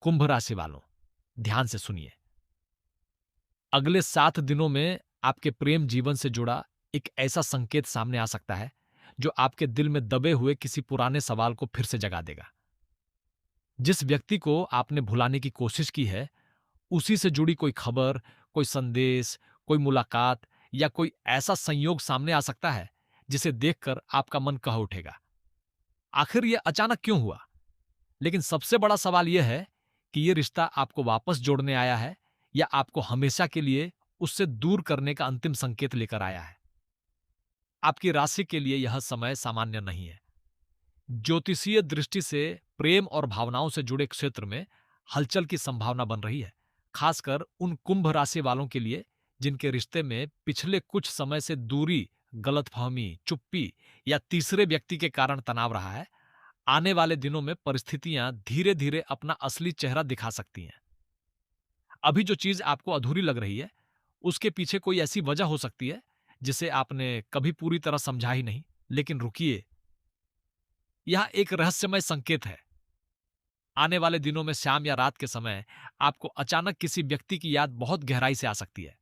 कुंभ राशि वालों, ध्यान से सुनिए। अगले 7 दिनों में आपके प्रेम जीवन से जुड़ा एक ऐसा संकेत सामने आ सकता है, जो आपके दिल में दबे हुए किसी पुराने सवाल को फिर से जगा देगा। जिस व्यक्ति को आपने भुलाने की कोशिश की है, उसी से जुड़ी कोई खबर, कोई संदेश, कोई मुलाकात या कोई ऐसा संयोग सामने आ सकता है, जिसे देखकर आपका मन कह उठेगा, आखिर यह अचानक क्यों हुआ? लेकिन सबसे बड़ा सवाल यह है कि यह रिश्ता आपको वापस जोड़ने आया है या आपको हमेशा के लिए उससे दूर करने का अंतिम संकेत लेकर आया है। आपकी राशि के लिए यह समय सामान्य नहीं है। ज्योतिषीय दृष्टि से प्रेम और भावनाओं से जुड़े क्षेत्र में हलचल की संभावना बन रही है, खासकर उन कुंभ राशि वालों के लिए जिनके रिश्ते में पिछले कुछ समय से दूरी, गलतफहमी, चुप्पी या तीसरे व्यक्ति के कारण तनाव रहा है। आने वाले दिनों में परिस्थितियां धीरे धीरे अपना असली चेहरा दिखा सकती हैं। अभी जो चीज आपको अधूरी लग रही है, उसके पीछे कोई ऐसी वजह हो सकती है जिसे आपने कभी पूरी तरह समझा ही नहीं। लेकिन रुकिए, यह एक रहस्यमय संकेत है। आने वाले दिनों में शाम या रात के समय आपको अचानक किसी व्यक्ति की याद बहुत गहराई से आ सकती है।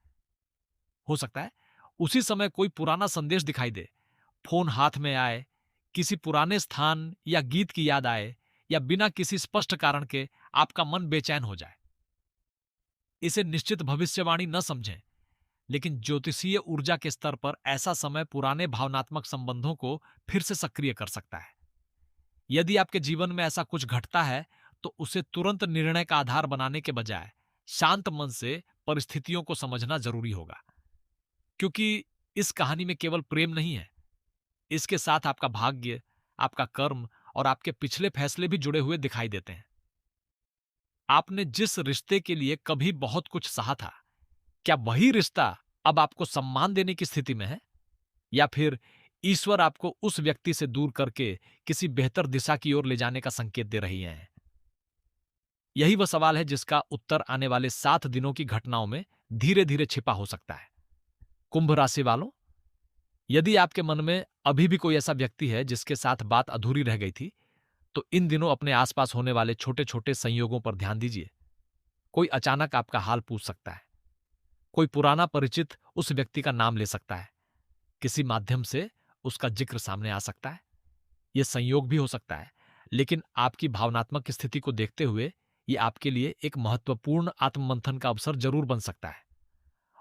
हो सकता है उसी समय कोई पुराना संदेश दिखाई दे, फोन हाथ में आए, किसी पुराने स्थान या गीत की याद आए, या बिना किसी स्पष्ट कारण के आपका मन बेचैन हो जाए। इसे निश्चित भविष्यवाणी न समझें, लेकिन ज्योतिषीय ऊर्जा के स्तर पर ऐसा समय पुराने भावनात्मक संबंधों को फिर से सक्रिय कर सकता है। यदि आपके जीवन में ऐसा कुछ घटता है, तो उसे तुरंत निर्णय का आधार बनाने के बजाय शांत मन से परिस्थितियों को समझना जरूरी होगा, क्योंकि इस कहानी में केवल प्रेम नहीं है, इसके साथ आपका भाग्य, आपका कर्म और आपके पिछले फैसले भी जुड़े हुए दिखाई देते हैं। आपने जिस रिश्ते के लिए कभी बहुत कुछ सहा था, क्या वही रिश्ता अब आपको सम्मान देने की स्थिति में है, या फिर ईश्वर आपको उस व्यक्ति से दूर करके किसी बेहतर दिशा की ओर ले जाने का संकेत दे रही है? यही वह सवाल है जिसका उत्तर आने वाले 7 दिनों की घटनाओं में धीरे धीरे छिपा हो सकता है। कुंभ राशि वालों, यदि आपके मन में अभी भी कोई ऐसा व्यक्ति है जिसके साथ बात अधूरी रह गई थी, तो इन दिनों अपने आसपास होने वाले छोटे छोटे संयोगों पर ध्यान दीजिए। कोई अचानक आपका हाल पूछ सकता है, कोई पुराना परिचित उस व्यक्ति का नाम ले सकता है, किसी माध्यम से उसका जिक्र सामने आ सकता है। यह संयोग भी हो सकता है, लेकिन आपकी भावनात्मक स्थिति को देखते हुए यह आपके लिए एक महत्वपूर्ण आत्ममंथन का अवसर जरूर बन सकता है।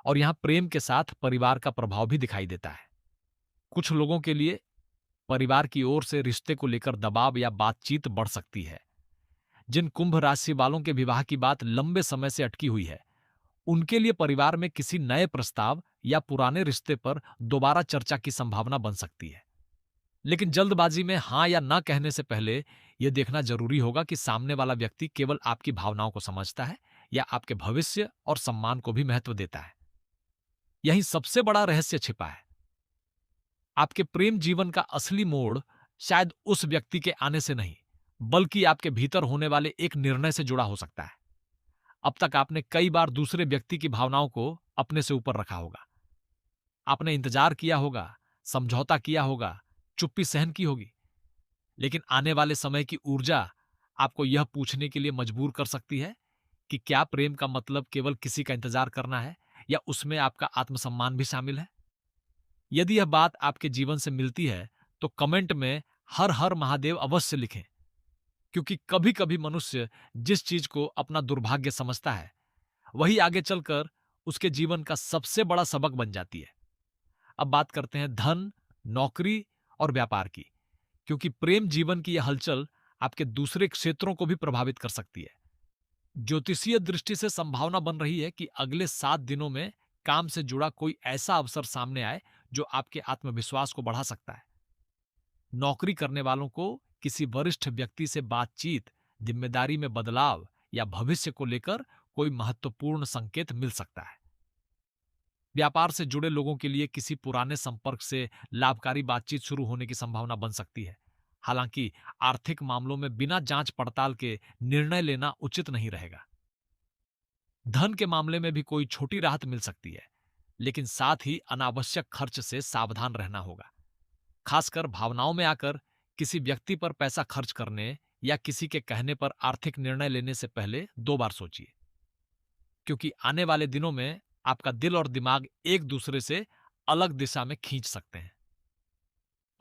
और यहां प्रेम के साथ परिवार का प्रभाव भी दिखाई देता है। कुछ लोगों के लिए परिवार की ओर से रिश्ते को लेकर दबाव या बातचीत बढ़ सकती है। जिन कुंभ राशि वालों के विवाह की बात लंबे समय से अटकी हुई है, उनके लिए परिवार में किसी नए प्रस्ताव या पुराने रिश्ते पर दोबारा चर्चा की संभावना बन सकती है। लेकिन जल्दबाजी में हां या ना कहने से पहले यह देखना जरूरी होगा कि सामने वाला व्यक्ति केवल आपकी भावनाओं को समझता है या आपके भविष्य और सम्मान को भी महत्व देता है। यही सबसे बड़ा रहस्य छिपा है। आपके प्रेम जीवन का असली मोड़ शायद उस व्यक्ति के आने से नहीं, बल्कि आपके भीतर होने वाले एक निर्णय से जुड़ा हो सकता है। अब तक आपने कई बार दूसरे व्यक्ति की भावनाओं को अपने से ऊपर रखा होगा। आपने इंतजार किया होगा, समझौता किया होगा, चुप्पी सहन की होगी। लेकिन आने वाले समय की ऊर्जा आपको यह पूछने के लिए मजबूर कर सकती है कि क्या प्रेम का मतलब केवल किसी का इंतजार करना है, या उसमें आपका आत्मसम्मान भी शामिल है। यदि यह बात आपके जीवन से मिलती है, तो कमेंट में हर हर महादेव अवश्य लिखें, क्योंकि कभी कभी मनुष्य जिस चीज को अपना दुर्भाग्य समझता है, वही आगे चलकर उसके जीवन का सबसे बड़ा सबक बन जाती है। अब बात करते हैं धन, नौकरी और व्यापार की, क्योंकि प्रेम जीवन की यह हलचल आपके दूसरे क्षेत्रों को भी प्रभावित कर सकती है। ज्योतिषीय दृष्टि से संभावना बन रही है कि अगले 7 दिनों में काम से जुड़ा कोई ऐसा अवसर सामने आए जो आपके आत्मविश्वास को बढ़ा सकता है। नौकरी करने वालों को किसी वरिष्ठ व्यक्ति से बातचीत, जिम्मेदारी में बदलाव या भविष्य को लेकर कोई महत्वपूर्ण संकेत मिल सकता है। व्यापार से जुड़े लोगों के लिए किसी पुराने संपर्क से लाभकारी बातचीत शुरू होने की संभावना बन सकती है। हालांकि आर्थिक मामलों में बिना जांच पड़ताल के निर्णय लेना उचित नहीं रहेगा। धन के मामले में भी कोई छोटी राहत मिल सकती है, लेकिन साथ ही अनावश्यक खर्च से सावधान रहना होगा। खासकर भावनाओं में आकर किसी व्यक्ति पर पैसा खर्च करने या किसी के कहने पर आर्थिक निर्णय लेने से पहले 2 बार सोचिए, क्योंकि आने वाले दिनों में आपका दिल और दिमाग एक दूसरे से अलग दिशा में खींच सकते हैं।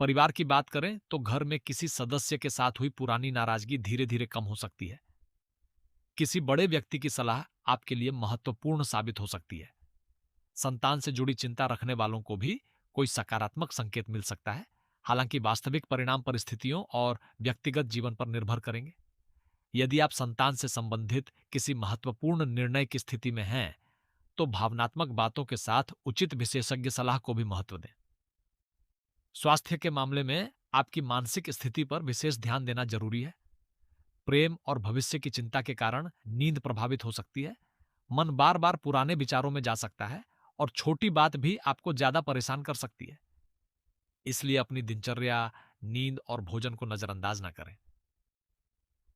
परिवार की बात करें तो घर में किसी सदस्य के साथ हुई पुरानी नाराजगी धीरे-धीरे कम हो सकती है। किसी बड़े व्यक्ति की सलाह आपके लिए महत्वपूर्ण साबित हो सकती है। संतान से जुड़ी चिंता रखने वालों को भी कोई सकारात्मक संकेत मिल सकता है, हालांकि वास्तविक परिणाम परिस्थितियों और व्यक्तिगत जीवन पर निर्भर करेंगे। यदि आप संतान से संबंधित किसी महत्वपूर्ण निर्णय की स्थिति में हैं, तो भावनात्मक बातों के साथ उचित विशेषज्ञ सलाह को भी महत्व दें। स्वास्थ्य के मामले में आपकी मानसिक स्थिति पर विशेष ध्यान देना जरूरी है। प्रेम और भविष्य की चिंता के कारण नींद प्रभावित हो सकती है, मन बार बार पुराने विचारों में जा सकता है और छोटी बात भी आपको ज्यादा परेशान कर सकती है। इसलिए अपनी दिनचर्या, नींद और भोजन को नजरअंदाज ना करें।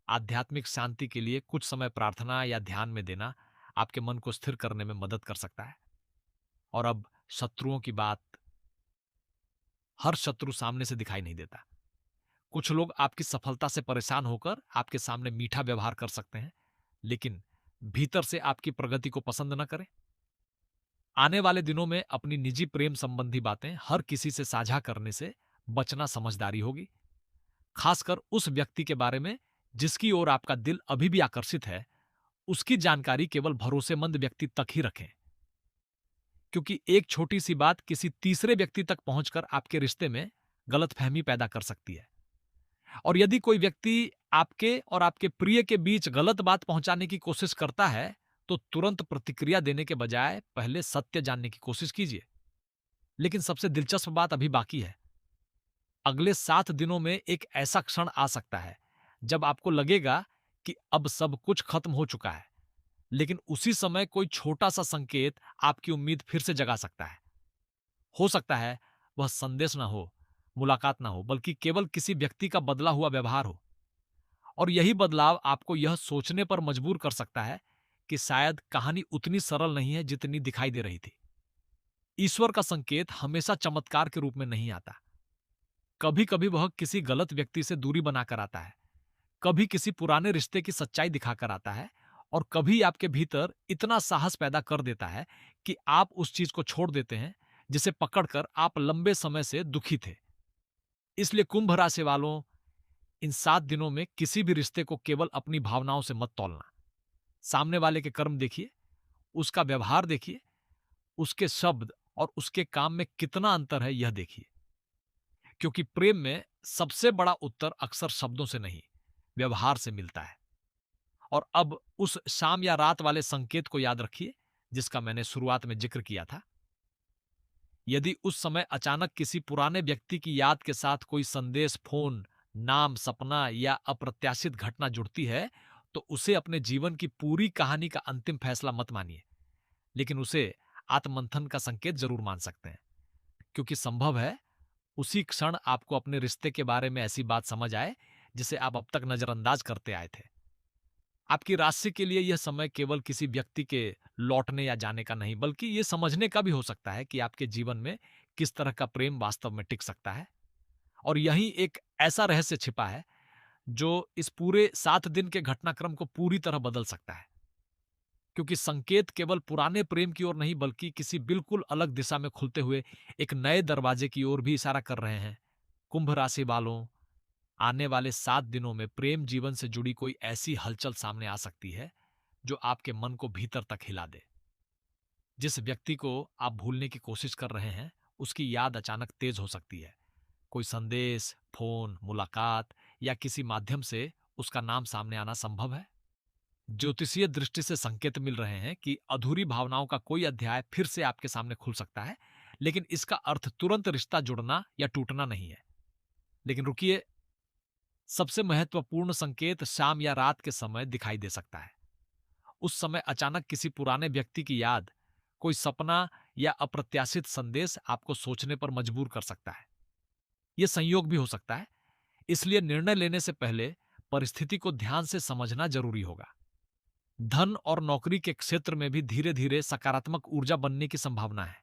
आध्यात्मिक शांति के लिए कुछ समय प्रार्थना या ध्यान में देना आपके मन को स्थिर करने में मदद कर सकता है। और अब शत्रुओं की बात। हर शत्रु सामने से दिखाई नहीं देता। कुछ लोग आपकी सफलता से परेशान होकर आपके सामने मीठा व्यवहार कर सकते हैं, लेकिन भीतर से आपकी प्रगति को पसंद न करें। आने वाले दिनों में अपनी निजी प्रेम संबंधी बातें हर किसी से साझा करने से बचना समझदारी होगी, खासकर उस व्यक्ति के बारे में जिसकी ओर आपका दिल अभी भी आकर्षित है। उसकी जानकारी केवल भरोसेमंद व्यक्ति तक ही रखें, क्योंकि एक छोटी सी बात किसी तीसरे व्यक्ति तक पहुंचकर आपके रिश्ते में गलतफहमी पैदा कर सकती है। और यदि कोई व्यक्ति आपके और आपके प्रिय के बीच गलत बात पहुंचाने की कोशिश करता है, तो तुरंत प्रतिक्रिया देने के बजाय पहले सत्य जानने की कोशिश कीजिए। लेकिन सबसे दिलचस्प बात अभी बाकी है। अगले 7 दिनों में एक ऐसा क्षण आ सकता है जब आपको लगेगा कि अब सब कुछ खत्म हो चुका है, लेकिन उसी समय कोई छोटा सा संकेत आपकी उम्मीद फिर से जगा सकता है। हो सकता है वह संदेश ना हो, मुलाकात ना हो, बल्कि केवल किसी व्यक्ति का बदला हुआ व्यवहार हो। और यही बदलाव आपको यह सोचने पर मजबूर कर सकता है कि शायद कहानी उतनी सरल नहीं है जितनी दिखाई दे रही थी। ईश्वर का संकेत हमेशा चमत्कार के रूप में नहीं आता। कभी कभी वह किसी गलत व्यक्ति से दूरी बनाकर आता है, कभी किसी पुराने रिश्ते की सच्चाई दिखाकर आता है, और कभी आपके भीतर इतना साहस पैदा कर देता है कि आप उस चीज को छोड़ देते हैं जिसे पकड़कर आप लंबे समय से दुखी थे। इसलिए कुंभ राशि वालों, इन 7 दिनों में किसी भी रिश्ते को केवल अपनी भावनाओं से मत तौलना। सामने वाले के कर्म देखिए, उसका व्यवहार देखिए, उसके शब्द और उसके काम में कितना अंतर है यह देखिए। क्योंकि प्रेम में सबसे बड़ा उत्तर अक्सर शब्दों से नहीं, व्यवहार से मिलता है। और अब उस शाम या रात वाले संकेत को याद रखिए जिसका मैंने शुरुआत में जिक्र किया था। यदि उस समय अचानक किसी पुराने व्यक्ति की याद के साथ कोई संदेश, फोन, नाम, सपना या अप्रत्याशित घटना जुड़ती है, तो उसे अपने जीवन की पूरी कहानी का अंतिम फैसला मत मानिए, लेकिन उसे आत्ममंथन का संकेत जरूर मान सकते हैं। क्योंकि संभव है उसी क्षण आपको अपने रिश्ते के बारे में ऐसी बात समझ आए जिसे आप अब तक नजरअंदाज करते आए थे। आपकी राशि के लिए यह समय केवल किसी व्यक्ति के लौटने या जाने का नहीं, बल्कि यह समझने का भी हो सकता है कि आपके जीवन में किस तरह का प्रेम वास्तव में टिक सकता है। और यही एक ऐसा रहस्य छिपा है जो इस पूरे 7 दिन के घटनाक्रम को पूरी तरह बदल सकता है। क्योंकि संकेत केवल पुराने प्रेम की ओर नहीं, बल्कि किसी बिल्कुल अलग दिशा में खुलते हुए एक नए दरवाजे की ओर भी इशारा कर रहे हैं। कुंभ राशि वालों, आने वाले 7 दिनों में प्रेम जीवन से जुड़ी कोई ऐसी हलचल सामने आ सकती है जो आपके मन को भीतर तक हिला दे। जिस व्यक्ति को आप भूलने की कोशिश कर रहे हैं, उसकी याद अचानक तेज हो सकती है। कोई संदेश, फोन, मुलाकात या किसी माध्यम से उसका नाम सामने आना संभव है। ज्योतिषीय दृष्टि से संकेत मिल रहे हैं कि अधूरी भावनाओं का कोई अध्याय फिर से आपके सामने खुल सकता है, लेकिन इसका अर्थ तुरंत रिश्ता जुड़ना या टूटना नहीं है। लेकिन रुकिए, सबसे महत्वपूर्ण संकेत शाम या रात के समय दिखाई दे सकता है। उस समय अचानक किसी पुराने व्यक्ति की याद, कोई सपना या अप्रत्याशित संदेश आपको सोचने पर मजबूर कर सकता है। यह संयोग भी हो सकता है, इसलिए निर्णय लेने से पहले परिस्थिति को ध्यान से समझना जरूरी होगा। धन और नौकरी के क्षेत्र में भी धीरे धीरे सकारात्मक ऊर्जा बनने की संभावना है।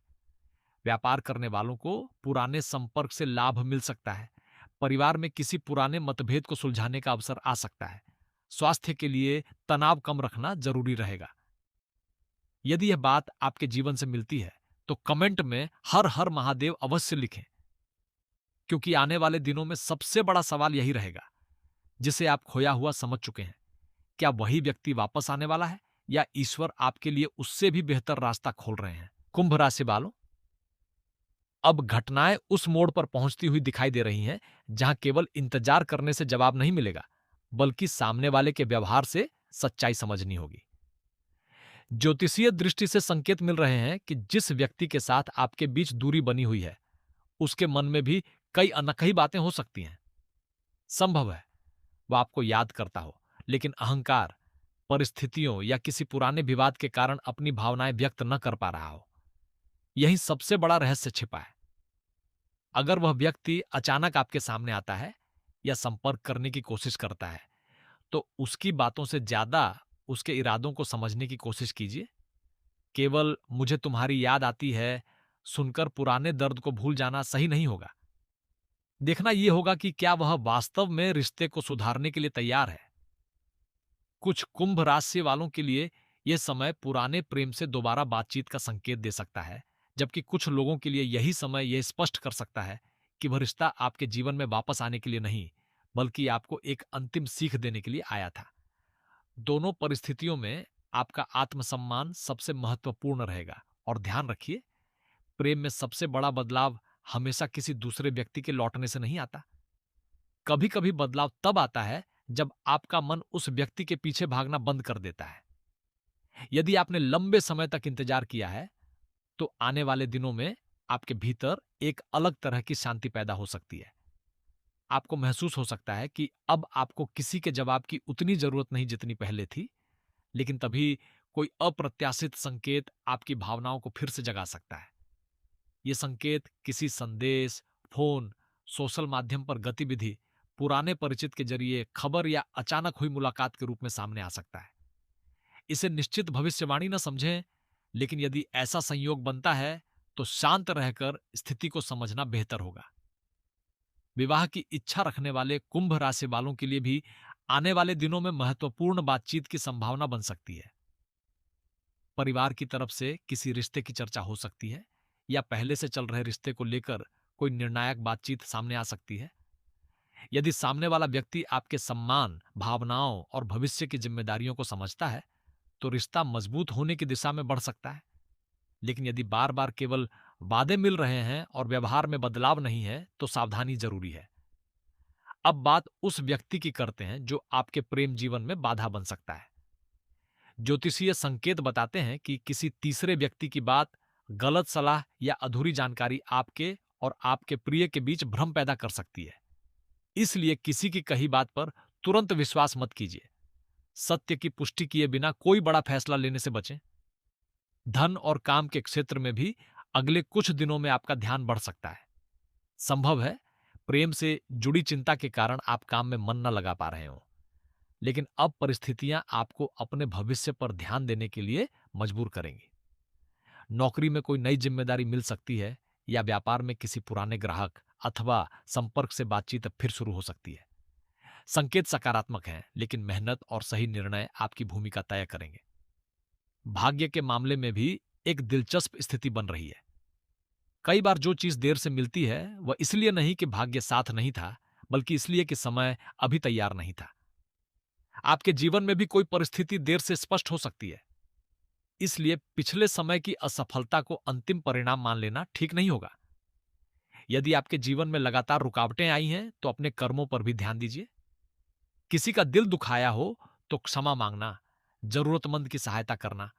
व्यापार करने वालों को पुराने संपर्क से लाभ मिल सकता है। परिवार में किसी पुराने मतभेद को सुलझाने का अवसर आ सकता है। स्वास्थ्य के लिए तनाव कम रखना जरूरी रहेगा। यदि यह बात आपके जीवन से मिलती है तो कमेंट में हर हर महादेव अवश्य लिखें, क्योंकि आने वाले दिनों में सबसे बड़ा सवाल यही रहेगा जिसे आप खोया हुआ समझ चुके हैं। क्या वही व्यक्ति वापस आने वाला है या ईश्वर आपके लिए उससे भी बेहतर रास्ता खोल रहे हैं? कुंभ राशि वालों, अब घटनाएं उस मोड़ पर पहुंचती हुई दिखाई दे रही हैं जहां केवल इंतजार करने से जवाब नहीं मिलेगा, बल्कि सामने वाले के व्यवहार से सच्चाई समझनी होगी। ज्योतिषीय दृष्टि से संकेत मिल रहे हैं कि जिस व्यक्ति के साथ आपके बीच दूरी बनी हुई है, उसके मन में भी कई अनकही बातें हो सकती हैं। संभव है वह आपको याद करता हो, लेकिन अहंकार, परिस्थितियों या किसी पुराने विवाद के कारण अपनी भावनाएं व्यक्त न कर पा रहा हो। यही सबसे बड़ा रहस्य छिपा है। अगर वह व्यक्ति अचानक आपके सामने आता है या संपर्क करने की कोशिश करता है, तो उसकी बातों से ज्यादा उसके इरादों को समझने की कोशिश कीजिए। केवल मुझे तुम्हारी याद आती है सुनकर पुराने दर्द को भूल जाना सही नहीं होगा। देखना यह होगा कि क्या वह वास्तव में रिश्ते को सुधारने के लिए तैयार है। कुछ कुंभ राशि वालों के लिए यह समय पुराने प्रेम से दोबारा बातचीत का संकेत दे सकता है, जबकि कुछ लोगों के लिए यही समय यह स्पष्ट कर सकता है कि वह रिश्ता आपके जीवन में वापस आने के लिए नहीं, बल्कि आपको एक अंतिम सीख देने के लिए आया था। दोनों परिस्थितियों में आपका आत्मसम्मान सबसे महत्वपूर्ण रहेगा। और ध्यान रखिए, प्रेम में सबसे बड़ा बदलाव हमेशा किसी दूसरे व्यक्ति के लौटने से नहीं आता। कभी कभी बदलाव तब आता है जब आपका मन उस व्यक्ति के पीछे भागना बंद कर देता है। यदि आपने लंबे समय तक इंतजार किया है, तो आने वाले दिनों में आपके भीतर एक अलग तरह की शांति पैदा हो सकती है। आपको महसूस हो सकता है कि अब आपको किसी के जवाब की उतनी जरूरत नहीं जितनी पहले थी, लेकिन तभी कोई अप्रत्याशित संकेत आपकी भावनाओं को फिर से जगा सकता है। यह संकेत किसी संदेश, फोन, सोशल माध्यम पर गतिविधि, पुराने परिचित के जरिए खबर या अचानक हुई मुलाकात के रूप में सामने आ सकता है। इसे निश्चित भविष्यवाणी न समझें, लेकिन यदि ऐसा संयोग बनता है तो शांत रहकर स्थिति को समझना बेहतर होगा। विवाह की इच्छा रखने वाले कुंभ राशि वालों के लिए भी आने वाले दिनों में महत्वपूर्ण बातचीत की संभावना बन सकती है। परिवार की तरफ से किसी रिश्ते की चर्चा हो सकती है या पहले से चल रहे रिश्ते को लेकर कोई निर्णायक बातचीत सामने आ सकती है। यदि सामने वाला व्यक्ति आपके सम्मान, भावनाओं और भविष्य की जिम्मेदारियों को समझता है, तो रिश्ता मजबूत होने की दिशा में बढ़ सकता है। लेकिन यदि बार बार केवल वादे मिल रहे हैं और व्यवहार में बदलाव नहीं है, तो सावधानी जरूरी है। अब बात उस व्यक्ति की करते हैं जो आपके प्रेम जीवन में बाधा बन सकता है। ज्योतिषीय संकेत बताते हैं कि किसी तीसरे व्यक्ति की बात, गलत सलाह या अधूरी जानकारी आपके और आपके प्रिय के बीच भ्रम पैदा कर सकती है। इसलिए किसी की कही बात पर तुरंत विश्वास मत कीजिए। सत्य की पुष्टि किए बिना कोई बड़ा फैसला लेने से बचें। धन और काम के क्षेत्र में भी अगले कुछ दिनों में आपका ध्यान बढ़ सकता है। संभव है प्रेम से जुड़ी चिंता के कारण आप काम में मन न लगा पा रहे हो, लेकिन अब परिस्थितियां आपको अपने भविष्य पर ध्यान देने के लिए मजबूर करेंगी। नौकरी में कोई नई जिम्मेदारी मिल सकती है या व्यापार में किसी पुराने ग्राहक अथवा संपर्क से बातचीत फिर शुरू हो सकती है। संकेत सकारात्मक हैं, लेकिन मेहनत और सही निर्णय आपकी भूमिका तय करेंगे। भाग्य के मामले में भी एक दिलचस्प स्थिति बन रही है। कई बार जो चीज देर से मिलती है वह इसलिए नहीं कि भाग्य साथ नहीं था, बल्कि इसलिए कि समय अभी तैयार नहीं था। आपके जीवन में भी कोई परिस्थिति देर से स्पष्ट हो सकती है, इसलिए पिछले समय की असफलता को अंतिम परिणाम मान लेना ठीक नहीं होगा। यदि आपके जीवन में लगातार रुकावटें आई हैं, तो अपने कर्मों पर भी ध्यान दीजिए। किसी का दिल दुखाया हो तो क्षमा मांगना, जरूरतमंद की सहायता करना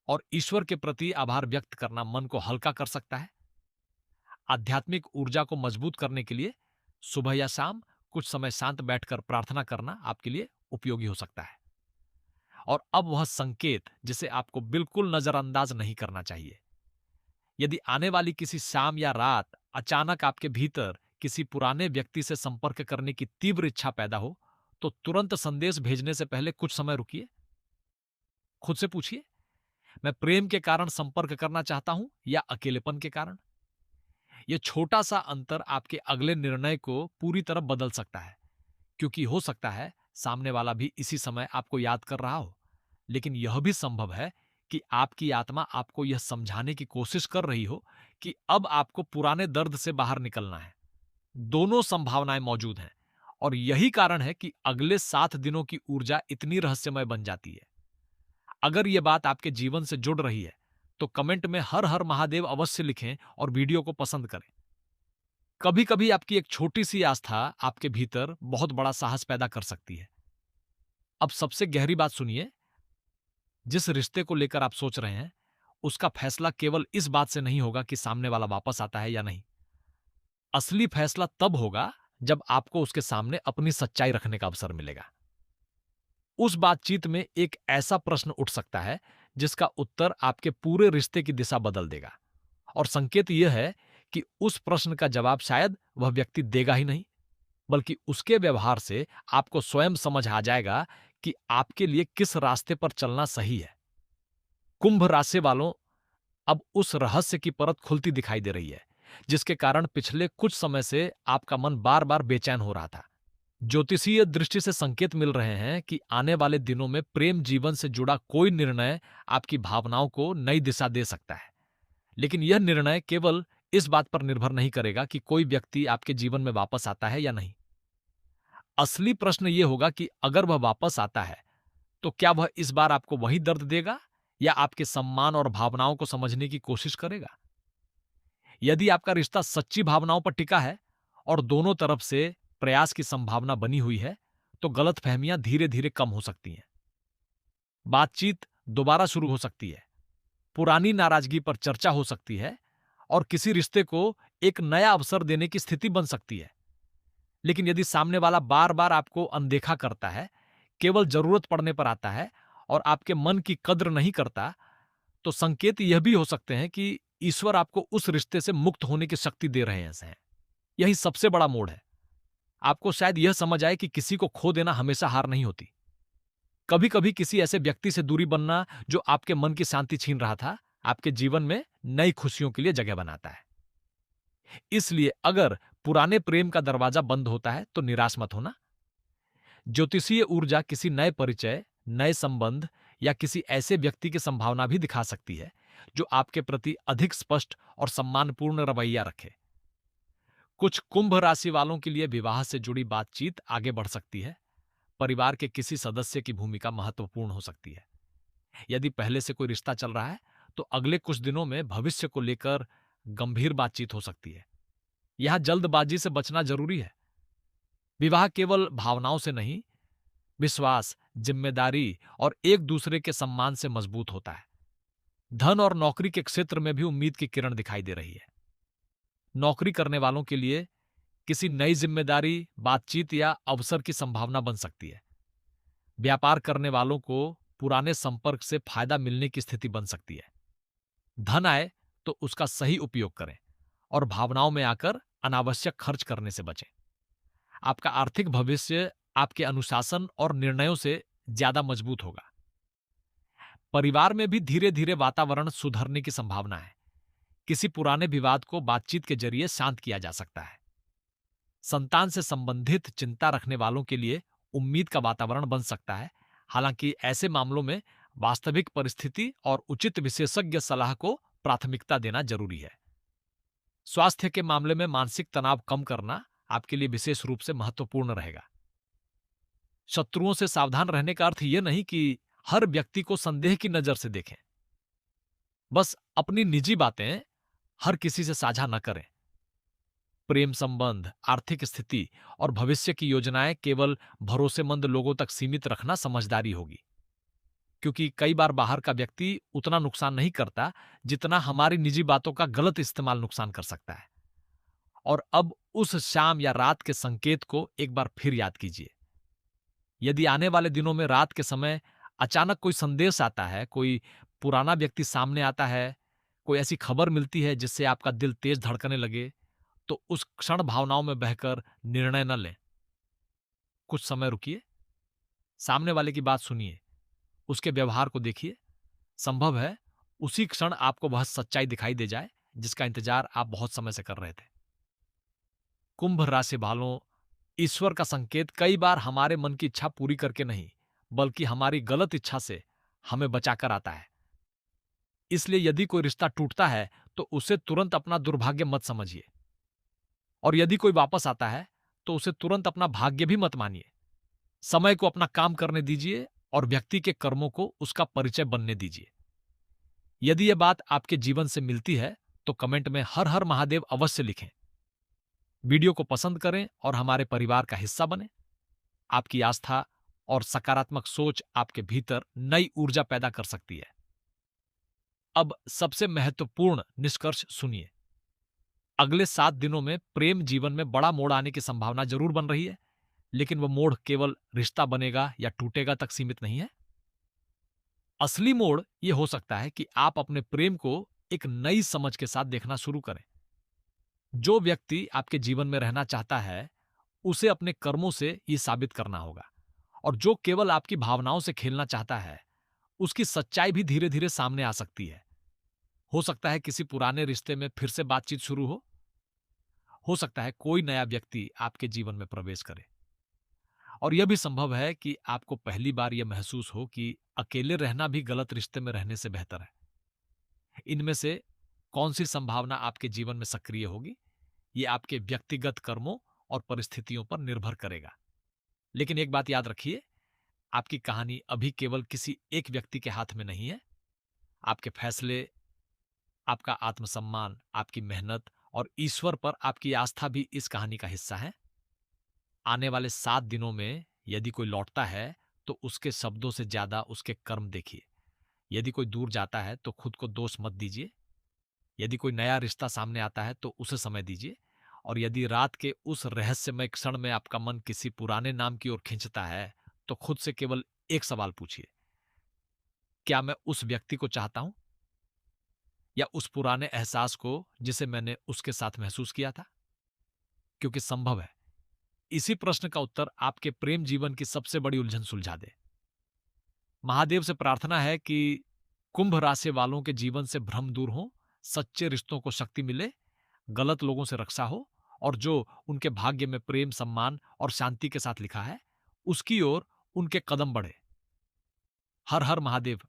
और ईश्वर के प्रति आभार व्यक्त करना मन को हल्का कर सकता है। आध्यात्मिक ऊर्जा को मजबूत करने के लिए सुबह या शाम कुछ समय शांत बैठकर प्रार्थना करना आपके लिए उपयोगी हो सकता है। और अब वह संकेत जिसे आपको बिल्कुल नजरअंदाज नहीं करना चाहिए। यदि आने वाली किसी शाम या रात अचानक आपके भीतर किसी पुराने व्यक्ति से संपर्क करने की तीव्र इच्छा पैदा हो, तो तुरंत संदेश भेजने से पहले कुछ समय रुकिए। खुद से पूछिए, मैं प्रेम के कारण संपर्क करना चाहता हूं या अकेलेपन के कारण? यह छोटा सा अंतर आपके अगले निर्णय को पूरी तरह बदल सकता है, क्योंकि हो सकता है सामने वाला भी इसी समय आपको याद कर रहा हो। लेकिन यह भी संभव है कि आपकी आत्मा आपको यह समझाने की कोशिश कर रही हो कि अब आपको पुराने दर्द से बाहर निकलना है। दोनों संभावनाएं मौजूद हैं, और यही कारण है कि अगले 7 दिनों की ऊर्जा इतनी रहस्यमय बन जाती है। अगर यह बात आपके जीवन से जुड़ रही है, तो कमेंट में हर हर महादेव अवश्य लिखें और वीडियो को पसंद करें। कभी कभी आपकी एक छोटी सी आस्था आपके भीतर बहुत बड़ा साहस पैदा कर सकती है। अब सबसे गहरी बात सुनिए, जिस रिश्ते को लेकर आप सोच रहे हैं, उसका फैसला केवल इस बात से नहीं होगा कि सामने वाला वापस आता है या नहीं। असली फैसला तब होगा जब आपको उसके सामने अपनी सच्चाई रखने का अवसर मिलेगा। उस बातचीत में एक ऐसा प्रश्न उठ सकता है जिसका उत्तर आपके पूरे रिश्ते की दिशा बदल देगा, और संकेत यह है कि उस प्रश्न का जवाब शायद वह व्यक्ति देगा ही नहीं, बल्कि उसके व्यवहार से आपको स्वयं समझ आ जाएगा कि आपके लिए किस रास्ते पर चलना सही है। कुंभ राशि वालों, अब उस रहस्य की परत खुलती दिखाई दे रही है जिसके कारण पिछले कुछ समय से आपका मन बार बार बेचैन हो रहा था। ज्योतिषीय दृष्टि से संकेत मिल रहे हैं कि आने वाले दिनों में प्रेम जीवन से जुड़ा कोई निर्णय आपकी भावनाओं को नई दिशा दे सकता है। लेकिन यह निर्णय केवल इस बात पर निर्भर नहीं करेगा कि कोई व्यक्ति आपके जीवन में वापस आता है या नहीं। असली प्रश्न यह होगा कि अगर वह वापस आता है, तो क्या वह इस बार आपको वही दर्द देगा या आपके सम्मान और भावनाओं को समझने की कोशिश करेगा। यदि आपका रिश्ता सच्ची भावनाओं पर टिका है और दोनों तरफ से प्रयास की संभावना बनी हुई है, तो गलतफहमियां धीरे धीरे कम हो सकती हैं। बातचीत दोबारा शुरू हो सकती है, पुरानी नाराजगी पर चर्चा हो सकती है, और किसी रिश्ते को एक नया अवसर देने की स्थिति बन सकती है। लेकिन यदि सामने वाला बार बार आपको अनदेखा करता है, केवल जरूरत पड़ने पर आता है और आपके मन की कद्र नहीं करता, तो संकेत यह भी हो सकते हैं कि ईश्वर आपको उस रिश्ते से मुक्त होने की शक्ति दे रहे हैं। यही सबसे बड़ा मोड़ है। आपको शायद यह समझ आए कि किसी को खो देना हमेशा हार नहीं होती। कभी कभी किसी ऐसे व्यक्ति से दूरी बनना जो आपके मन की शांति छीन रहा था, आपके जीवन में नई खुशियों के लिए जगह बनाता है। इसलिए अगर पुराने प्रेम का दरवाजा बंद होता है, तो निराश मत होना। ज्योतिषीय ऊर्जा किसी नए परिचय, नए संबंध या किसी ऐसे व्यक्ति की संभावना भी दिखा सकती है जो आपके प्रति अधिक स्पष्ट और सम्मानपूर्ण रवैया रखे। कुछ कुंभ राशि वालों के लिए विवाह से जुड़ी बातचीत आगे बढ़ सकती है। परिवार के किसी सदस्य की भूमिका महत्वपूर्ण हो सकती है। यदि पहले से कोई रिश्ता चल रहा है, तो अगले कुछ दिनों में भविष्य को लेकर गंभीर बातचीत हो सकती है। यहां जल्दबाजी से बचना जरूरी है। विवाह केवल भावनाओं से नहीं, विश्वास, जिम्मेदारी और एक दूसरे के सम्मान से मजबूत होता है। धन और नौकरी के क्षेत्र में भी उम्मीद की किरण दिखाई दे रही है। नौकरी करने वालों के लिए किसी नई जिम्मेदारी, बातचीत या अवसर की संभावना बन सकती है। व्यापार करने वालों को पुराने संपर्क से फायदा मिलने की स्थिति बन सकती है। धन आए तो उसका सही उपयोग करें और भावनाओं में आकर अनावश्यक खर्च करने से बचें। आपका आर्थिक भविष्य आपके अनुशासन और निर्णयों से ज्यादा मजबूत होगा। परिवार में भी धीरे धीरे वातावरण सुधरने की संभावना है। किसी पुराने विवाद को बातचीत के जरिए शांत किया जा सकता है। संतान से संबंधित चिंता रखने वालों के लिए उम्मीद का वातावरण बन सकता है। हालांकि ऐसे मामलों में वास्तविक परिस्थिति और उचित विशेषज्ञ सलाह को प्राथमिकता देना जरूरी है। स्वास्थ्य के मामले में मानसिक तनाव कम करना आपके लिए विशेष रूप से महत्वपूर्ण रहेगा। शत्रुओं से सावधान रहने का अर्थ यह नहीं कि हर व्यक्ति को संदेह की नजर से देखें। बस अपनी निजी बातें हर किसी से साझा न करें। प्रेम संबंध, आर्थिक स्थिति और भविष्य की योजनाएं केवल भरोसेमंद लोगों तक सीमित रखना समझदारी होगी, क्योंकि कई बार बाहर का व्यक्ति उतना नुकसान नहीं करता जितना हमारी निजी बातों का गलत इस्तेमाल नुकसान कर सकता है। और अब उस शाम या रात के संकेत को एक बार फिर याद कीजिए। यदि आने वाले दिनों में रात के समय अचानक कोई संदेश आता है, कोई पुराना व्यक्ति सामने आता है, कोई ऐसी खबर मिलती है जिससे आपका दिल तेज धड़कने लगे, तो उस क्षण भावनाओं में बहकर निर्णय न लें। कुछ समय रुकिए, सामने वाले की बात सुनिए, उसके व्यवहार को देखिए। संभव है उसी क्षण आपको वह सच्चाई दिखाई दे जाए जिसका इंतजार आप बहुत समय से कर रहे थे। कुंभ राशि वालों, ईश्वर का संकेत कई बार हमारे मन की इच्छा पूरी करके नहीं, बल्कि हमारी गलत इच्छा से हमें बचाकर आता है। इसलिए यदि कोई रिश्ता टूटता है, तो उसे तुरंत अपना दुर्भाग्य मत समझिए, और यदि कोई वापस आता है, तो उसे तुरंत अपना भाग्य भी मत मानिए। समय को अपना काम करने दीजिए और व्यक्ति के कर्मों को उसका परिचय बनने दीजिए। यदि यह बात आपके जीवन से मिलती है, तो कमेंट में हर हर महादेव अवश्य लिखें। वीडियो को पसंद करें और हमारे परिवार का हिस्सा बनें। आपकी आस्था और सकारात्मक सोच आपके भीतर नई ऊर्जा पैदा कर सकती है। अब सबसे महत्वपूर्ण निष्कर्ष सुनिए। अगले 7 दिनों में प्रेम जीवन में बड़ा मोड़ आने की संभावना जरूर बन रही है, लेकिन वह मोड़ केवल रिश्ता बनेगा या टूटेगा तक सीमित नहीं है। असली मोड़ यह हो सकता है कि आप अपने प्रेम को एक नई समझ के साथ देखना शुरू करें। जो व्यक्ति आपके जीवन में रहना चाहता है, उसे अपने कर्मों से यह साबित करना होगा, और जो केवल आपकी भावनाओं से खेलना चाहता है, उसकी सच्चाई भी धीरे धीरे सामने आ सकती है। हो सकता है किसी पुराने रिश्ते में फिर से बातचीत शुरू हो सकता है कोई नया व्यक्ति आपके जीवन में प्रवेश करे, और यह भी संभव है कि आपको पहली बार यह महसूस हो कि अकेले रहना भी गलत रिश्ते में रहने से बेहतर है। इनमें से कौन सी संभावना आपके जीवन में सक्रिय होगी, ये आपके व्यक्तिगत कर्मों और परिस्थितियों पर निर्भर करेगा। लेकिन एक बात याद रखिए, आपकी कहानी अभी केवल किसी एक व्यक्ति के हाथ में नहीं है। आपके फैसले, आपका आत्मसम्मान, आपकी मेहनत और ईश्वर पर आपकी आस्था भी इस कहानी का हिस्सा है। आने वाले 7 दिनों में यदि कोई लौटता है, तो उसके शब्दों से ज्यादा उसके कर्म देखिए। यदि कोई दूर जाता है, तो खुद को दोष मत दीजिए। यदि कोई नया रिश्ता सामने आता है, तो उसे समय दीजिए। और यदि रात के उस रहस्यमय क्षण में आपका मन किसी पुराने नाम की ओर खींचता है, तो खुद से केवल एक सवाल पूछिए, क्या मैं उस व्यक्ति को चाहता हूं, या उस पुराने एहसास को जिसे मैंने उसके साथ महसूस किया था? क्योंकि संभव है इसी प्रश्न का उत्तर आपके प्रेम जीवन की सबसे बड़ी उलझन सुलझा दे। महादेव से प्रार्थना है कि कुंभ राशि वालों के जीवन से भ्रम दूर हो, सच्चे रिश्तों को शक्ति मिले, गलत लोगों से रक्षा हो, और जो उनके भाग्य में प्रेम, सम्मान और शांति के साथ लिखा है, उसकी ओर उनके कदम बढ़े। हर हर महादेव।